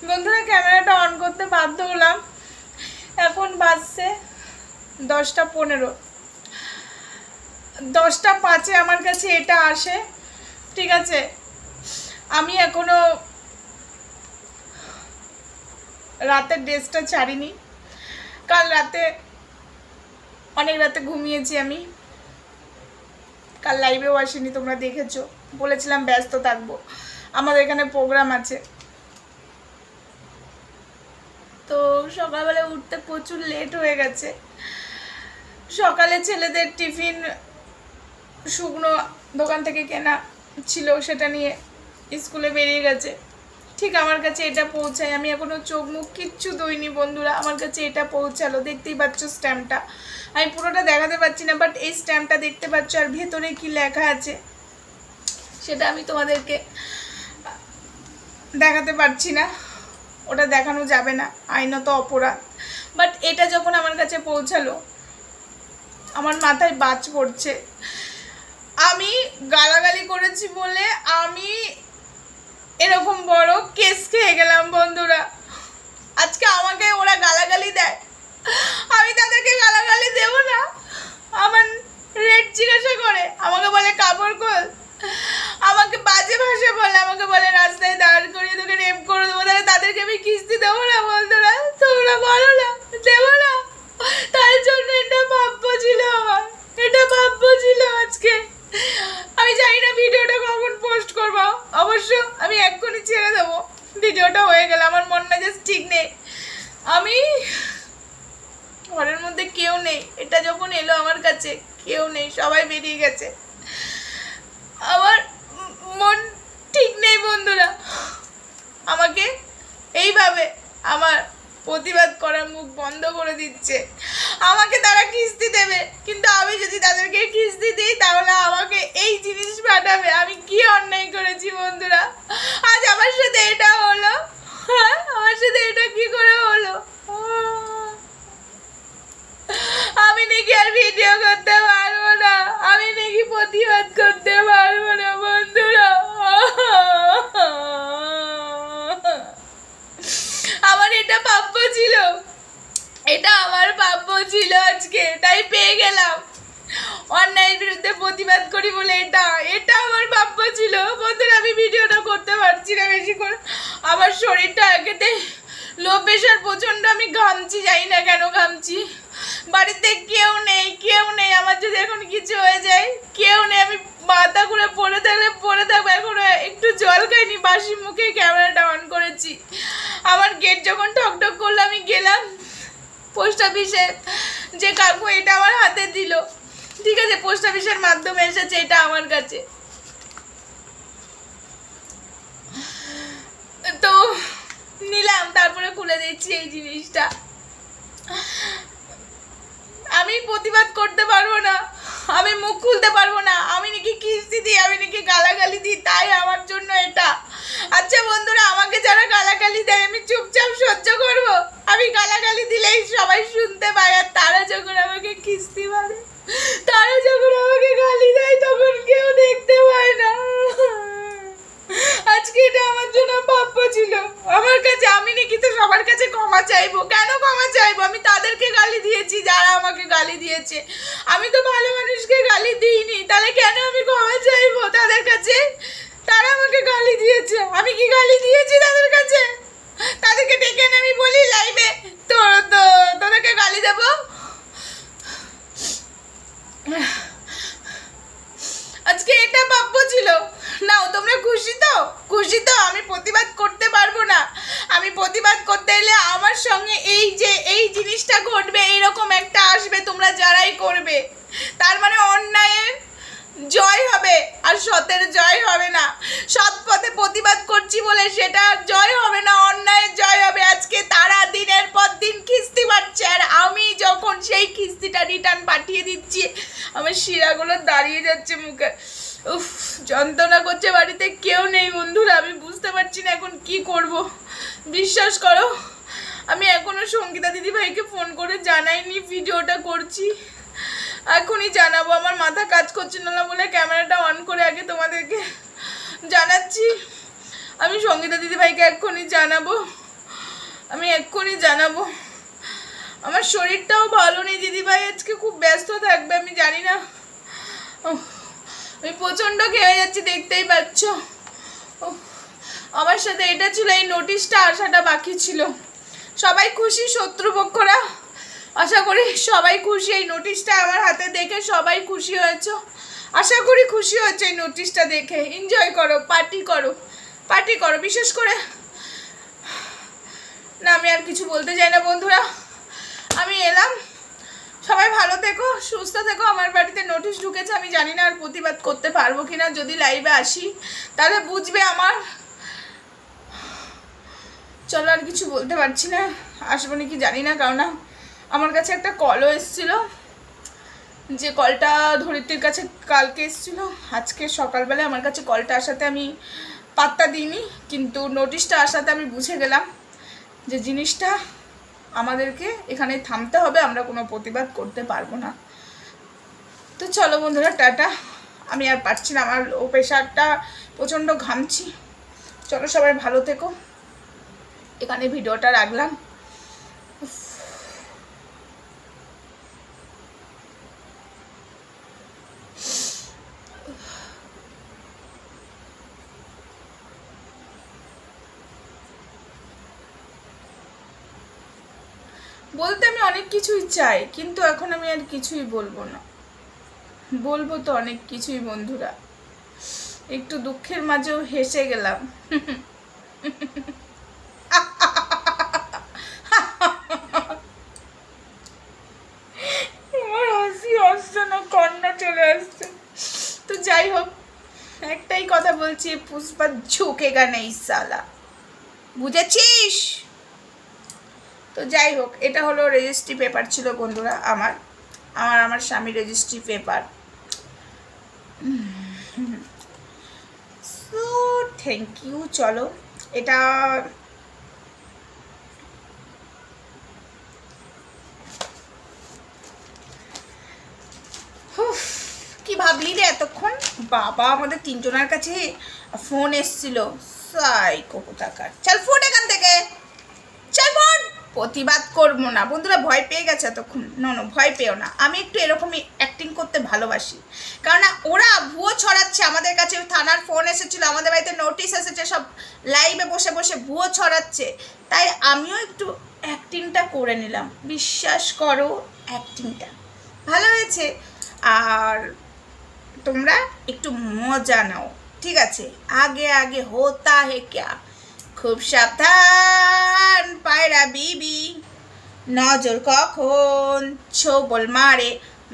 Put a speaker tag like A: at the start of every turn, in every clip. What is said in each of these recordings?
A: বন্ধুরা ক্যামেরাটা অন করতে বাধ্য হলাম। এখন বাজছে 10:15। 10:05 আমার কাছে এটা আসে। ঠিক আছে, আমি এখনো রাতের ড্রেসটা ছাড়িনি। কাল রাতে অনেক রাতে ঘুমিয়েছি আমি। কাল লাইভেও আসিনি, তোমরা দেখেছো। বলেছিলাম ব্যস্ত থাকবো, আমাদের এখানে প্রোগ্রাম আছে। তো সকালবেলা উঠতে প্রচুর লেট হয়ে গেছে। সকালে ছেলেদের টিফিন শুকনো দোকান থেকে কেনা ছিল, সেটা নিয়ে স্কুলে বেরিয়ে গেছে। ঠিক আমার কাছে এটা পৌঁছায়, আমি এখনও চোখ মুখ কিচ্ছু ধুইনি বন্ধুরা, আমার কাছে এটা পৌঁছালো। দেখতেই পাচ্ছ স্ট্যাম্পটা, আমি পুরোটা দেখাতে পারছি না, বাট এই স্ট্যাম্পটা দেখতে পাচ্ছ। আর ভেতরে কি লেখা আছে সেটা আমি তোমাদেরকে দেখাতে পারছি না, ওটা দেখানো যাবে না, আইনত অপরাধ। বাট এটা যখন আমার কাছে পৌঁছালো, আমার মাথায় বাজ পড়ছে। আমি গালাগালি করেছি বলে আমি এরকম বড় কেস খেয়ে গেলাম বন্ধুরা। আজকে আমাকে ওরা গালাগালি দেয়, আমি তাদেরকে গালাগালি দেব না। আমার রেট জিজ্ঞাসা করে, আমাকে বলে কাপড় খোল, আমাকে বাজে ভাষা বলে, আমাকে বলে রাস্তায় দাঁড় করিয়ে তোকে রেপ করে দেবো। তাহলে তাদেরকে আমি কিস্তি দেবো না বন্ধুরা? তোমরা বলো না, দেবো না? তার জন্য এটা ভাব্য ছিল, আমার এটা ভাব্য ছিল। আজকে আমি জানি না ভিডিওটা কখন পোস্ট করবো, অবশ্য আমি এক্ষুনি ছেড়ে দেবো। ভিডিওটা হয়ে গেল, আমার মন মেজাজ ঠিক নেই, আমি ঘরের মধ্যে কেউ নেই। এটা যখন এলো আমার কাছে কেউ নেই, সবাই বেরিয়ে গেছে, আমার মন ঠিক নেই বন্ধুরা। আমাকে এইভাবে আমার প্রতিবাদ করার মুখ বন্ধ করে দিচ্ছে। আমাকে তারা কিস্তি দেবে, কিন্তু আমি যদি তাদেরকে কিস্তি দিই তাহলে আমাকে এই জিনিস পাঠাবে। আমি কি অন্যায় করেছি বন্ধুরা? আজ আমার সাথে এটা হলো, হ্যাঁ আমার সাথে এটা কি করে হলো? আমি নাকি আর ভিডিও করতে পারবো না, আমি নাকি প্রতিবাদ করতে পারবো না বন্ধুরা। আমার এটা প্রাপ্য ছিল, এটা আমার প্রাপ্য ছিল আজকে, তাই পেয়ে গেলাম। অন্যায়ের বিরুদ্ধে প্রতিবাদ করি বলে এটা এটা আমার প্রাপ্য ছিল বন্ধুরা। আমি ভিডিওটা করতে পারছি না বেশি করে, আমার শরীরটা একেতে লো প্রেশার প্রচণ্ড, আমি ঘামছি, জানি না কেন ঘামছি। বাড়িতে কেউ নেই, কেউ নেই, আমার যদি এখন কিছু হয়ে যায় কেউ নেই। আমি মাথা ঘুরে পড়ে থাকলে পড়ে থাকবো। এখন একটু জল খাইনি, বাসি মুখে ক্যামেরাটা অন করেছি। আমার গেট যখন ঠকঠক করলো, আমি গেলাম পোস্ট অফিসে, যে কাকু এটা আমার হাতে দিল। ঠিক আছে, পোস্ট অফিসের মাধ্যমে এসেছে এটা আমার কাছে। তো নিলাম, তারপরে খুলে দিচ্ছি এই জিনিসটা। আমি প্রতিবাদ করতে পারবো না, আমি মুখ খুলতে পারবো না। আমি নাকি কিস্তি দিই, আমি নাকি গালাগালি দিই, তাই আমার জন্য এটা। আচ্ছা বন্ধুরা, আমাকে যারা গালাগালি দেয় আমি চুপচাপ সহ্য করব? আমি গালাগালি দিলেই সবাই শুনতে পায়, আর তারা যখন আমাকে কিস্তি মারে, তারা যখন আমাকে গালি দেয় তখন কেউ দেখতে পায় না। আজকে এটা আমার জন্য প্রাপ্য ছিল আমার কাছে। আমি নাকি তো সবার কাছে ক্ষমা চাইবো? কেন ক্ষমা চাইবো? আমি তাদেরকে গালি দিয়েছি যারা আমাকে গালি দিয়েছে, আমি তো ভালো মানুষকে গালি দিইনি, তাহলে কেন আমি ক্ষমা চাইবো তাদের কাছে? তারা আমাকে গালি দিয়েছে, আমি কি গালি দিয়েছি তাদের কাছে? তাদেরকে ডেকে এনে আমি বলি লাইভে তোদেরকে গালি দেবো? আজকে এটা প্রাপ্য ছিল। নাও, তোমরা খুশি তো? খুশি তো? আমি প্রতিবাদ করতে পারবো না। আমি প্রতিবাদ করতে এলে আমার সঙ্গে এই যে এই জিনিসটা ঘটবে, এইরকম একটা আসবে, তোমরা যারাই করবে। তার মানে অন্যায়ের জয় হবে আর সতের জয় হবে না। সৎ পথে প্রতিবাদ করছি বলে সেটা জয় হবে না, অন্যায়ের জয় হবে। আজকে তারা দিনের পর দিন কিস্তি পাচ্ছে, আর আমি যখন সেই কিস্তিটা রিটার্ন পাঠিয়ে দিচ্ছি, আমার শিরাগুলো দাঁড়িয়ে যাচ্ছে মুখে। উফ, যন্ত্রণা করছে, বাড়িতে কেউ নেই বন্ধুরা। আমি বুঝতে পারছি না এখন কি করব। বিশ্বাস করো, আমি এখনো সঙ্গীতা দিদিভাইকে ফোন করে জানাইনি ভিডিওটা করছি, এখনই জানাবো। আমার মাথা কাজ করছে না বলে ক্যামেরাটা অন করে আগে তোমাদেরকে জানাচ্ছি। আমি সঙ্গীতা দিদিভাইকে এক্ষুনি জানাবো। আমি এক্ষুনি জানাবো। আমার শরীরটাও ভালো নেই দিদিভাই, আজকে খুব ব্যস্ত থাকবে আমি জানি না। আমি প্রচণ্ড খেয়ে যাচ্ছি, দেখতেই পাচ্ছ। আমার সাথে এটা ছিল, এই নোটিশটা আসাটা বাকি ছিল। সবাই খুশি, শত্রুপক্ষরা আশা করি সবাই খুশি। এই নোটিশটা আমার হাতে দেখে সবাই খুশি হয়েছ, আশা করি খুশি হচ্ছে এই নোটিশটা দেখে। এনজয় করো, পার্টি করো, পার্টি করো। বিশেষ করে না, আমি আর কিছু বলতে চাই না বন্ধুরা, আমি এলাম। সবাই ভালো থেকো, সুস্থ থেকো। আমার বাড়িতে নোটিশ ঢুকেছে, আমি জানি না আর প্রতিবাদ করতে পারবো কিনা। যদি লাইভে আসি তাহলে বুঝবে আমার। চলো, আর কিছু বলতে পারছি না, আসবো নাকি জানি না। কারণ আমার কাছে একটা কলও এসেছিলো, যে কলটা ধরিত্রীর কাছে কালকে এসেছিলো। আজকে সকালবেলায় আমার কাছে কলটা আসাতে আমি পাত্তা দিইনি, কিন্তু নোটিশটা আসাতে আমি বুঝে গেলাম যে জিনিসটা আমাদেরকে এখানে থামতে হবে, আমরা কোনো প্রতিবাদ করতে পারবো না। তো চলো বন্ধুরা, টাটা। আমি আর পারছি না, আমার ও প্রেশারটা প্রচণ্ড ঘামছি। চলো, সবাই ভালো থেকো। এখানে ভিডিওটা রাখলাম। বলতে আমি অনেক কিছুই চাই, কিন্তু এখন আমি আর কিছুই বলবো না। বলবো তো অনেক কিছুই বন্ধুরা, একটু দুঃখের মাঝেও হেসে গেলাম। আমার হাসি আসছে না, কান্না চলে আসছে। তো যাই হোক, একটাই কথা বলছি, পুষ্পা ঝুঁকেগা নেই সালা, বুঝেছিস? তো যাই হোক, এটা হলো রেজিস্ট্রি পেপার ছিল বন্ধুরা, আমার স্বামীর registry paper. So thank you. চলো, এটা কি ভাবলি রে এতক্ষণ? বাবা, আমাদের তিনজনের কাছে ফোন এসছিল, সাইকো কোথাকার। চল ফোন এখান থেকে, চল ফোন। প্রতিবাদ করবো না বন্ধুরা, ভয় পেয়ে গেছে এতক্ষণ। নো, ভয় পেও না, আমি একটু এরকমই অ্যাক্টিং করতে ভালোবাসি। কারণ ওরা ভুয়ো ছড়াচ্ছে আমাদের কাছে। থানার ফোন এসেছিলো, আমাদের বাড়িতে নোটিশ এসেছে, সব লাইভে বসে বসে ভুয়ো ছড়াচ্ছে। তাই আমিও একটু অ্যাক্টিংটা করে নিলাম। বিশ্বাস করো, অ্যাক্টিংটা ভালো হয়েছে। আর তোমরা একটু মজা নাও, ঠিক আছে? আগে আগে হোতা হে ক্যা, খুব সাবধান পায়রা বিবি, নজর কখন ছোবল মারে,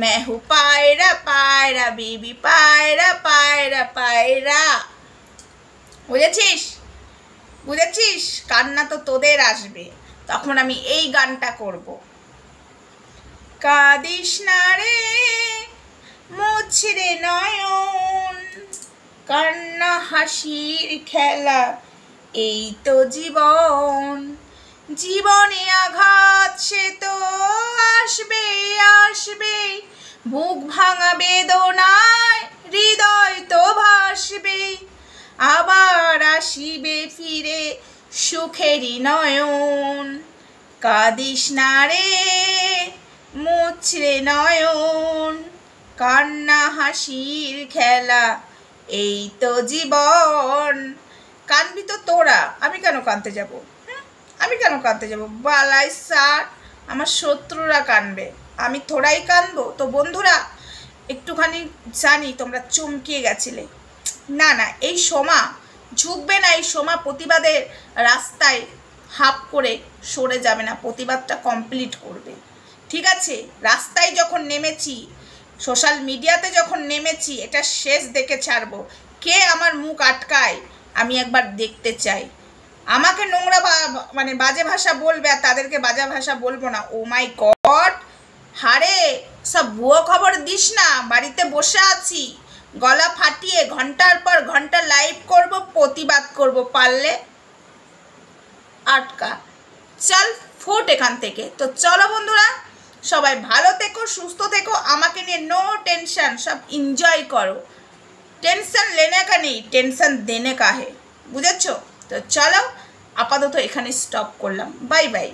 A: মেহু পায়রা পায়রা বিবি, পায়রা পায়রা পায়রা। বুঝেছিস? বুঝেছিস? কান্না তো তোদের আসবে, তখন আমি এই গানটা করব। কাঁদিস না রে মুছরে নয়ন, কান্না হাসির খেলা, এই তো জীবন। জীবনে আঘাত সে তো আসবে আসবে, বুক ভাঙা বেদনায় হৃদয় তো ভাসবে, আবার আসিবে ফিরে সুখেরই নয়ন। কাঁদিস না রে মুছরে নয়ন, কান্না হাসির খেলা, এই তো জীবন। কানবি তো তোরা, আমি কেন কানতে যাব? আমি কেন কানতে যাব? বালাই সার, আমার শত্রুরা কানবে, আমি থোড়াই কানবো? তো বন্ধুরা, একটুখানি জানি তোমরা চমকিয়ে গেছিলে। না না, এই সোমা ঝুঁকবে না, এই সোমা প্রতিবাদের রাস্তায় হাফ করে সরে যাবে না, প্রতিবাদটা কমপ্লিট করবে, ঠিক আছে? রাস্তায় যখন নেমেছি, সোশ্যাল মিডিয়াতে যখন নেমেছি, এটা শেষ দেখে ছাড়বো। কে আমার মুখ আটকায় আমি একবার দেখতে চাই। আমাকে নোংরা মানে বাজে ভাষা বলবে, আর তাদেরকে বাজে ভাষা বলবো না। ও মাই গড, হারে সব ভুয়ো খবর দিস না। বাড়িতে বসে আছি, গলা ফাটিয়ে ঘন্টার পর ঘন্টা লাইভ করব, প্রতিবাদ করব, পারলে আটকা। চল ফোট এখান থেকে। তো চলো বন্ধুরা, সবাই ভালো থেকো, সুস্থ থেকো, আমাকে নিয়ে নো টেনশন, সব এনজয় করো। টেনশন লেনে কা নেই, টেনশন দেনে কা হে, বুঝেছো? তো চলো, আপাতত এখানে স্টপ করলাম। Bye bye.